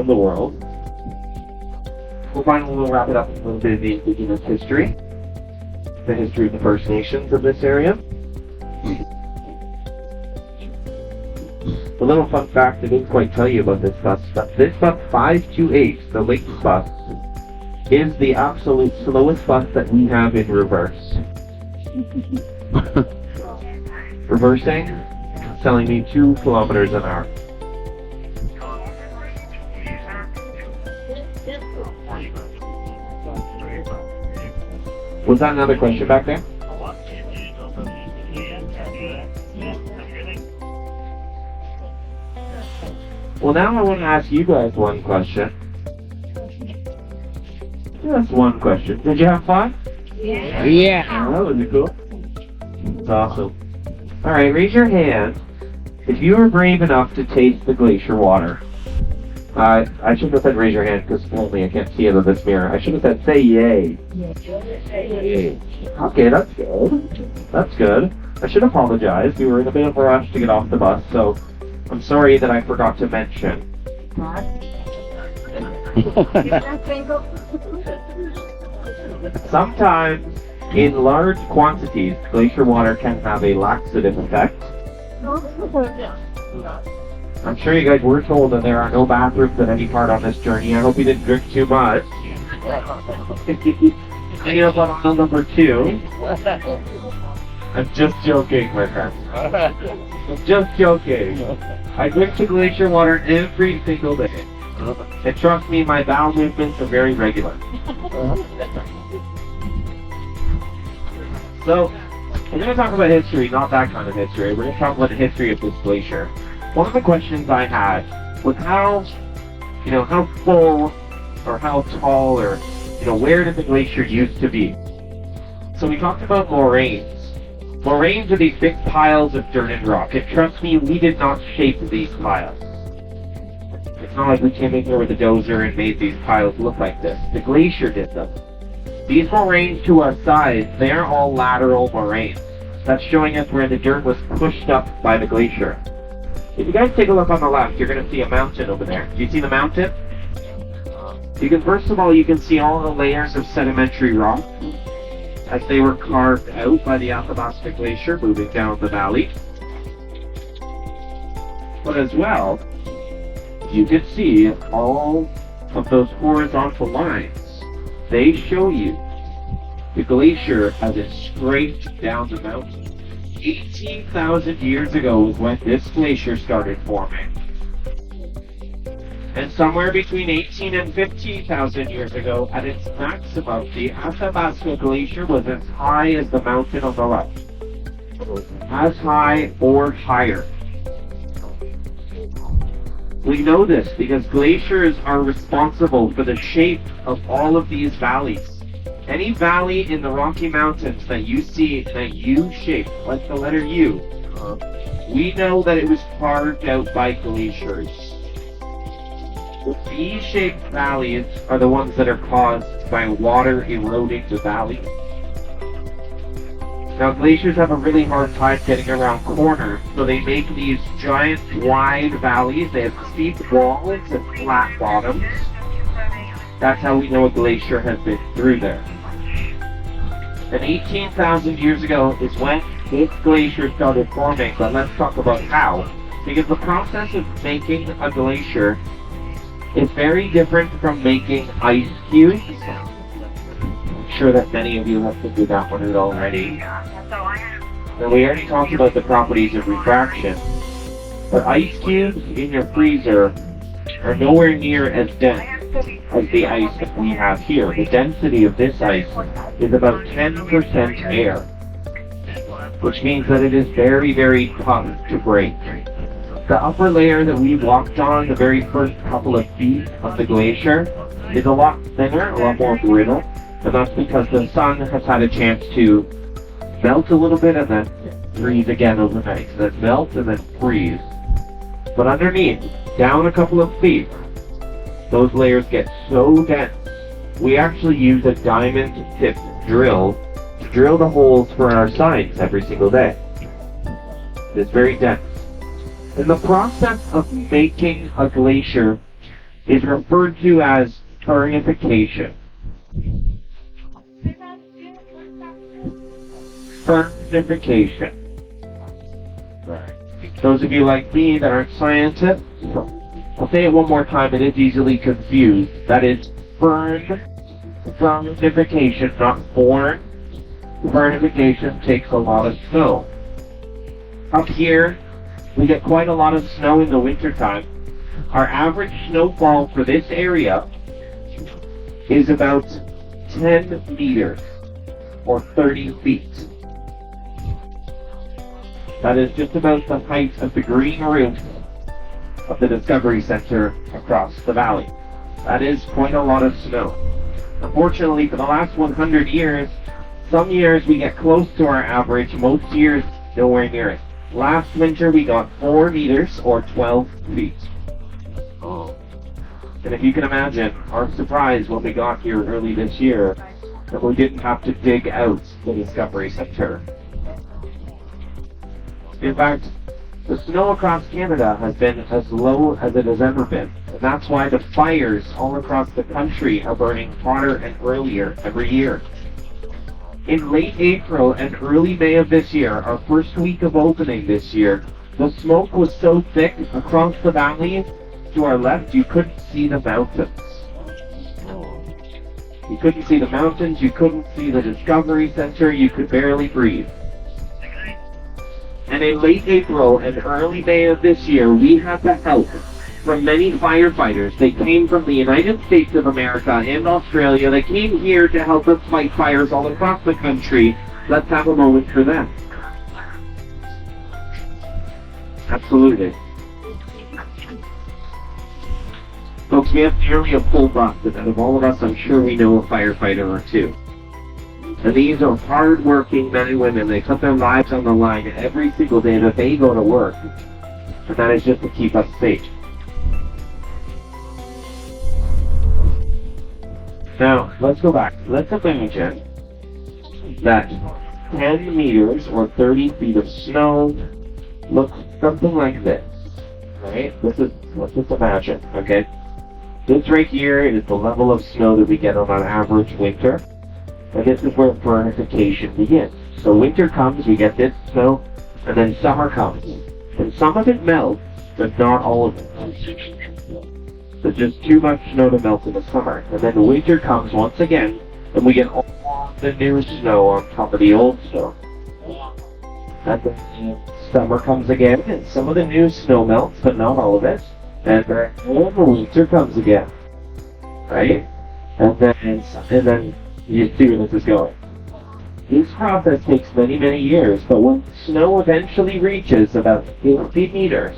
around the world. We'll wrap it up with a little bit of the indigenous history. The history of the First Nations of this area. A little fun fact I didn't quite tell you about this bus, but this bus 528, the Lynx bus, is the absolute slowest bus that we have in reverse. Reversing, telling me 2 kilometers an hour. Was that another question back there? Well, now I want to ask you guys one question. Just one question. Did you have fun? Yeah. Oh, was it cool? It's awesome. Alright, raise your hand if you were brave enough to taste the glacier water. I shouldn't have said raise your hand because apparently I can't see it in this mirror. I should have said say yay. Yay. Okay, that's good. That's good. I should apologize. We were in a bit of a rush to get off the bus, so I'm sorry that I forgot to mention. Sometimes, in large quantities, glacier water can have a laxative effect. I'm sure you guys were told that there are no bathrooms at any part on this journey. I hope you didn't drink too much. Hanging up on aisle number 2. I'm just joking, my friends. I'm just joking. I drink the glacier water every single day. And trust me, my bowel movements are very regular. So, we're going to talk about history, not that kind of history. We're going to talk about the history of this glacier. One of the questions I had was how full or how tall or, where did the glacier used to be? So we talked about moraines. Moraines are these big piles of dirt and rock, and trust me, we did not shape these piles. It's not like we came in here with a dozer and made these piles look like this. The glacier did them. These moraines to our sides, they're all lateral moraines. That's showing us where the dirt was pushed up by the glacier. If you guys take a look on the left, you're going to see a mountain over there. Do you see the mountain? First of all, you can see all the layers of sedimentary rock as they were carved out by the Athabasca Glacier moving down the valley. But as well, you can see all of those horizontal lines. They show you the glacier as it scraped down the mountain. 18,000 years ago was when this glacier started forming. And somewhere between 18 and 15,000 years ago, at its maximum, the Athabasco Glacier was as high as the mountain on the left. As high or higher. We know this because glaciers are responsible for the shape of all of these valleys. Any valley in the Rocky Mountains that you see in a U shape, like the letter U, we know that it was carved out by glaciers. The V-shaped valleys are the ones that are caused by water eroding the valley. Now glaciers have a really hard time getting around corners, so they make these giant wide valleys. They have steep walls and flat bottoms. That's how we know a glacier has been through there. And 18,000 years ago is when this glacier started forming, but let's talk about how. Because the process of making a glacier is very different from making ice cubes. I'm sure that many of you have figured that one out already. Now we already talked about the properties of refraction, but ice cubes in your freezer are nowhere near as dense as the ice that we have here. The density of this ice is about 10% air, which means that it is very, very tough to break. The upper layer that we walked on, the very first couple of feet of the glacier, is a lot thinner, a lot more brittle, and that's because the sun has had a chance to melt a little bit and then freeze again overnight. So then melt and then freeze. But underneath, down a couple of feet, those layers get so dense, we actually use a diamond-tipped drill to drill the holes for our signs every single day. It's very dense. In the process of making a glacier, is referred to as fernification. Fernification. Those of you like me that aren't scientists, I'll say it one more time, it is easily confused. That is fernification, not born. Fernification takes a lot of snow. Up here, we get quite a lot of snow in the wintertime. Our average snowfall for this area is about 10 meters, or 30 feet. That is just about the height of the green roof of the Discovery Center across the valley. That is quite a lot of snow. Unfortunately, for the last 100 years, some years we get close to our average, most years nowhere near it. Last winter we got 4 meters, or 12 feet. And if you can imagine our surprise when we got here early this year, that we didn't have to dig out the Discovery Center. In fact, the snow across Canada has been as low as it has ever been. And that's why the fires all across the country are burning hotter and earlier every year. In late April and early May of this year, our first week of opening this year, the smoke was so thick across the valley to our left you couldn't see the mountains. You couldn't see the mountains, you couldn't see the Discovery Center, you could barely breathe. And in late April and early May of this year, we had the help from many firefighters. They came from the United States of America and Australia. They came here to help us fight fires all across the country. Let's have a moment for them. Absolutely. Folks, we have nearly a full bus, and out of all of us, I'm sure we know a firefighter or two. And these are hard-working men and women. They put their lives on the line every single day that they go to work. And that is just to keep us safe. Now, let's go back. Let's imagine that 10 meters or 30 feet of snow looks something like this. Right? Let's just imagine, okay? This right here is the level of snow that we get on an average winter. And this is where fernification begins. So winter comes, we get this snow, and then summer comes. And some of it melts, but not all of it. There's just too much snow to melt in the summer. And then winter comes once again, and we get all the new snow on top of the old snow. And then summer comes again, and some of the new snow melts, but not all of it. And then winter comes again. Right? And then you see where this is going. This process takes many, many years, but when snow eventually reaches about 50 meters,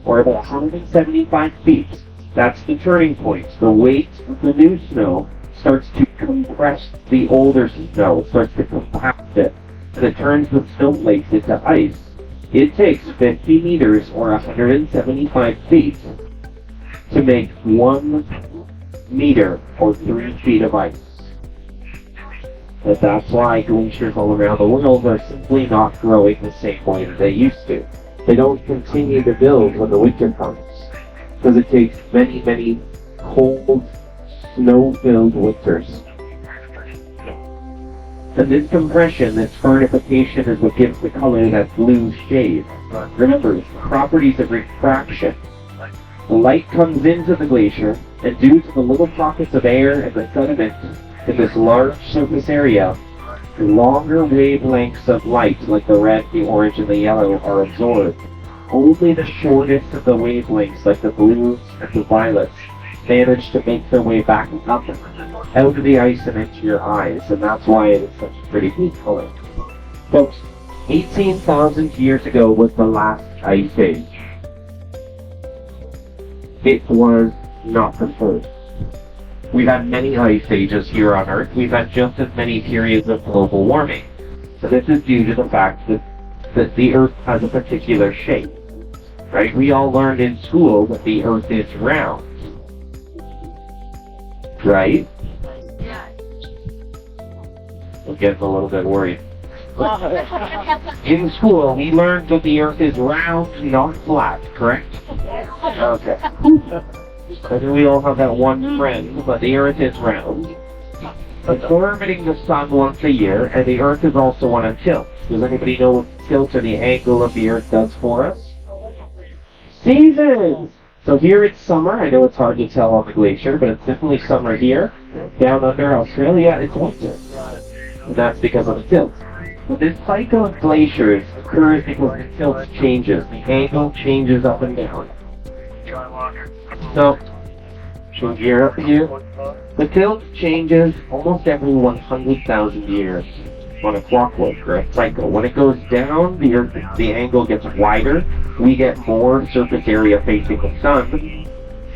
or about 175 feet, that's the turning point. The weight of the new snow starts to compress the older snow, starts to compact it, and it turns the snowflakes into ice. It takes 50 meters, or 175 feet, to make 1 meter, or 3 feet of ice. And that's why glaciers all around the world are simply not growing the same way that they used to. They don't continue to build when the winter comes, because it takes many, many cold, snow-filled winters. And this compression, this fernification, is what gives the color that blue shade. Remember, it's the properties of refraction. The light comes into the glacier, and due to the little pockets of air and the sediment in this large surface area, longer wavelengths of light, like the red, the orange, and the yellow, are absorbed. Only the shortest of the wavelengths, like the blues and the violets, manage to make their way back up out of the ice and into your eyes, and that's why it is such a pretty neat color. Folks, 18,000 years ago was the last ice age. It was not the first. We've had many ice ages here on Earth. We've had just as many periods of global warming. So this is due to the fact that the Earth has a particular shape. Right? We all learned in school that the Earth is round. Right? I'm getting a little bit worried. In school, we learned that the Earth is round, not flat, correct? Okay. I know we all have that one friend, but the Earth is round. It's orbiting the Sun once a year, and the Earth is also on a tilt. Does anybody know what the tilt or the angle of the Earth does for us? Seasons! So here it's summer. I know it's hard to tell on the glacier, but it's definitely summer here. Down under Australia, it's winter. And that's because of the tilt. But this cycle of glaciers occurs because the tilt changes. The angle changes up and down. So, should we gear up here? The tilt changes almost every 100,000 years on a clockwork or a cycle. When it goes down, the angle gets wider. We get more surface area facing the sun.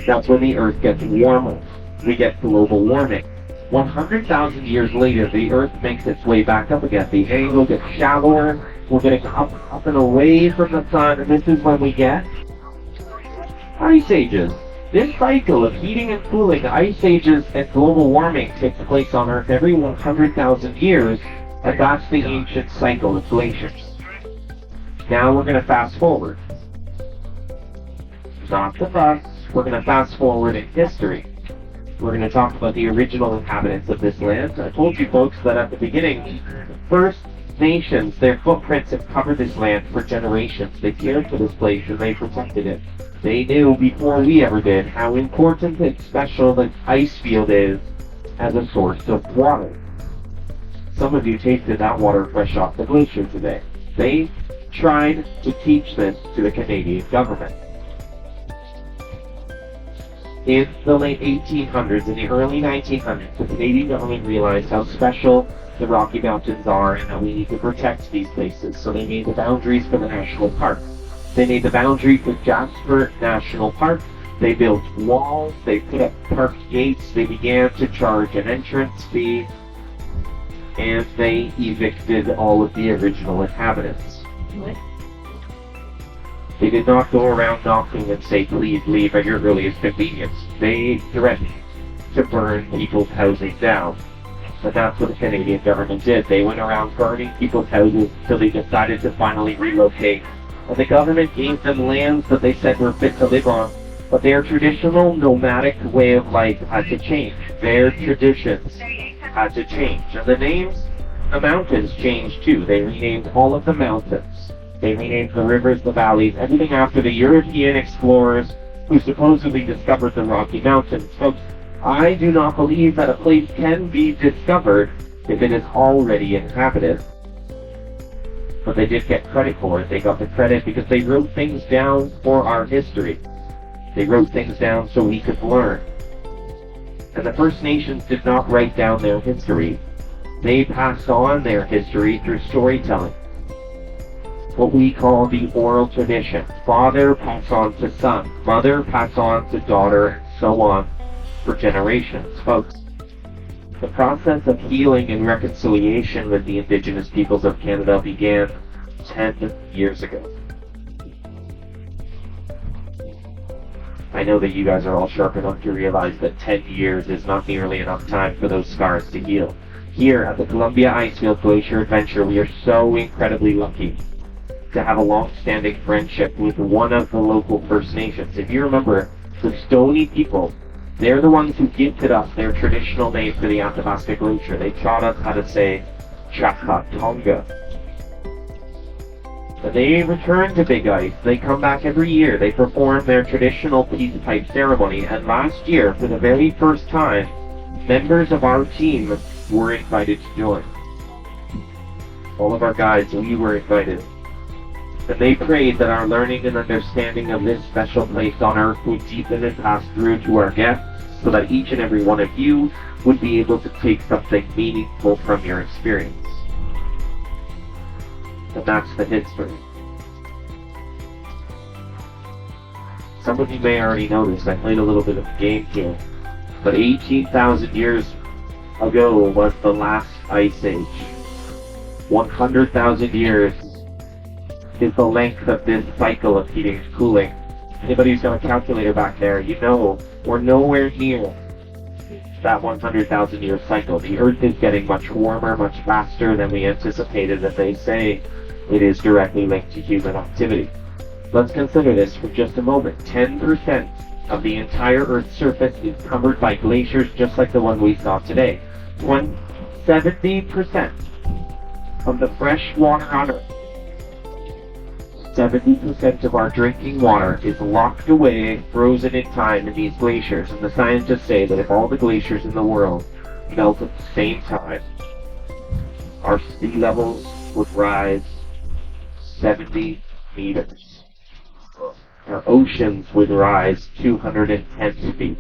That's when the Earth gets warmer. We get global warming. 100,000 years later, the Earth makes its way back up again. The angle gets shallower. We're getting up and away from the sun, and this is when we get ice ages. This cycle of heating and cooling, ice ages, and global warming takes place on Earth every 100,000 years, and that's the ancient cycle of glaciers. Now we're going to fast forward. Not the bus. We're going to fast forward in history. We're going to talk about the original inhabitants of this land. I told you folks that at the beginning, First Nations, their footprints have covered this land for generations. They cared for this place and they protected it. They knew before we ever did how important and special the Icefield is as a source of water. Some of you tasted that water fresh off the glacier today. They tried to teach this to the Canadian government. In the late 1800s, in the early 1900s, the Canadian government realized how special the Rocky Mountains are and that we need to protect these places. So they made the boundaries for the national park. They made the boundary for Jasper National Park. They built walls, they put up park gates, they began to charge an entrance fee, and they evicted all of the original inhabitants. What? They did not go around knocking and say, please leave at your earliest convenience. They threatened to burn people's houses down. But that's what the Canadian government did. They went around burning people's houses until they decided to finally relocate. And the government gave them lands that they said were fit to live on. But their traditional nomadic way of life had to change. Their traditions had to change. And the names, the mountains changed too. They renamed all of the mountains. They renamed the rivers, the valleys, everything after the European explorers who supposedly discovered the Rocky Mountains. Folks, I do not believe that a place can be discovered if it is already inhabited. But they did get credit for it. They got the credit because they wrote things down for our history. They wrote things down so we could learn. And the First Nations did not write down their history. They passed on their history through storytelling. What we call the oral tradition. Father pass on to son, mother pass on to daughter, and so on for generations. Folks, the process of healing and reconciliation with the Indigenous peoples of Canada began 10 years ago. I know that you guys are all sharp enough to realize that 10 years is not nearly enough time for those scars to heal. Here at the Columbia Icefield Glacier Adventure, we are so incredibly lucky to have a long-standing friendship with one of the local First Nations. If you remember, the Stoney people, they're the ones who gifted us their traditional name for the Athabasca Glacier. They taught us how to say Chakatonga. They return to Big Ice. They come back every year. They perform their traditional peace pipe ceremony. And last year, for the very first time, members of our team were invited to join. All of our guides, we were invited. And they prayed that our learning and understanding of this special place on Earth would deepen and pass through to our guests, so that each and every one of you would be able to take something meaningful from your experience. And that's the history. Some of you may already know this. I played a little bit of a game here. But 18,000 years ago was the last ice age. 100,000 years is the length of this cycle of heating and cooling. Anybody who's got a calculator back there, you know we're nowhere near that 100,000 year cycle. The Earth is getting much warmer, much faster than we anticipated, and they say it is directly linked to human activity. Let's consider this for just a moment. 10% of the entire Earth's surface is covered by glaciers just like the one we saw today. 70% of the fresh water on Earth, 70% of our drinking water is locked away, frozen in time in these glaciers. And the scientists say that if all the glaciers in the world melt at the same time, our sea levels would rise 70 meters. Our oceans would rise 210 feet.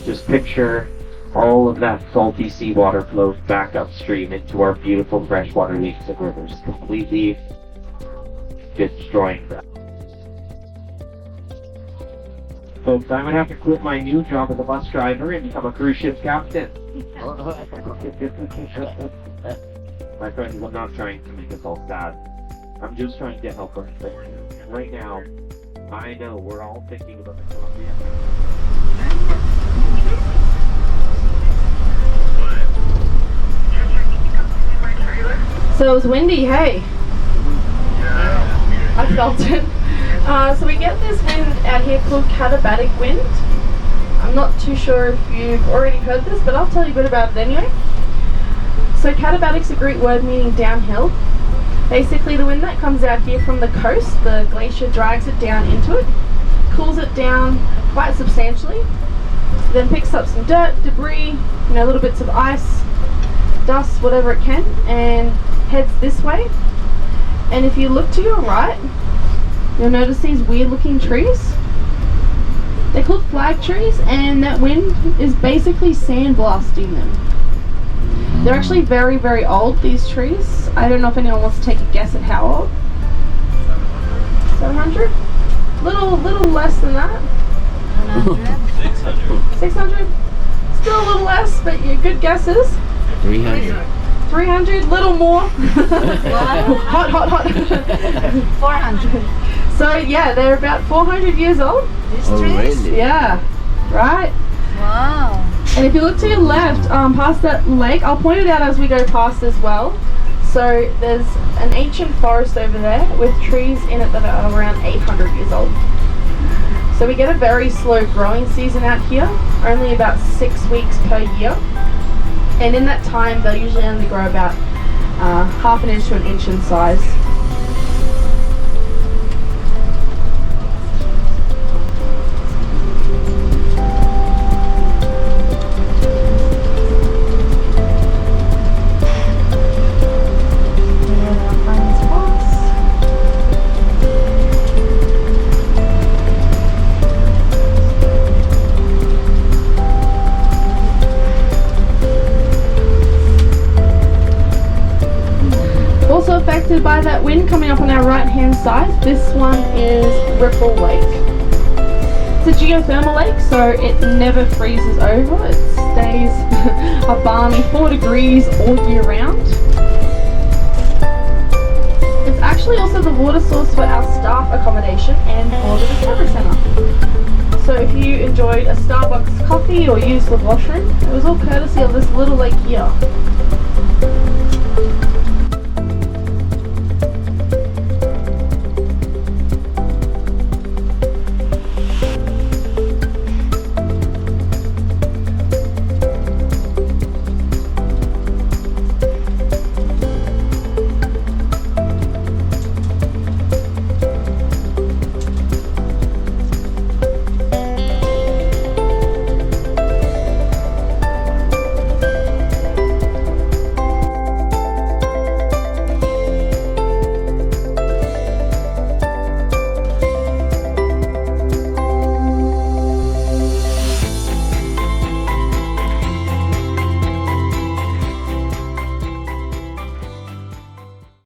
Just picture all of that salty seawater flows back upstream into our beautiful freshwater lakes and rivers, completely destroying them. Folks, I'm gonna have to quit my new job as a bus driver and become a cruise ship captain. My friends, I'm not trying to make us all sad. I'm just trying to help us. Right now, I know we're all thinking about the Columbia. So it was windy, hey? I felt it. So we get this wind out here called katabatic wind. I'm not too sure if you've already heard this, but I'll tell you a bit about it anyway. So katabatic's a Greek word meaning downhill. Basically the wind that comes out here from the coast, the glacier drags it down into it, cools it down quite substantially, then picks up some dirt, debris, little bits of ice, dust, whatever it can, and heads this way. And if you look to your right, you'll notice these weird looking trees. They're called flag trees, and that wind is basically sandblasting them. They're actually very, very old, these trees. I don't know if anyone wants to take a guess at how old. 700? Little less than that. 600. 600? Still a little less, but your good guesses. 300. 300, little more. hot. 400. So yeah, they're about 400 years old. These Oh, trees? really? Yeah, right. Wow. And if you look to your left, past that lake, I'll point it out as we go past as well. So there's an ancient forest over there with trees in it that are around 800 years old. So we get a very slow growing season out here, only about 6 weeks per year. And in that time, they'll usually only grow about half an inch to an inch in size. By that wind coming up on our right hand side, this one is Ripple Lake. It's a geothermal lake, so it never freezes over. It stays a balmy 4 degrees all year round. It's actually also the water source for our staff accommodation and for the Discovery Centre. So if you enjoyed a Starbucks coffee or used the washroom, it was all courtesy of this little lake here.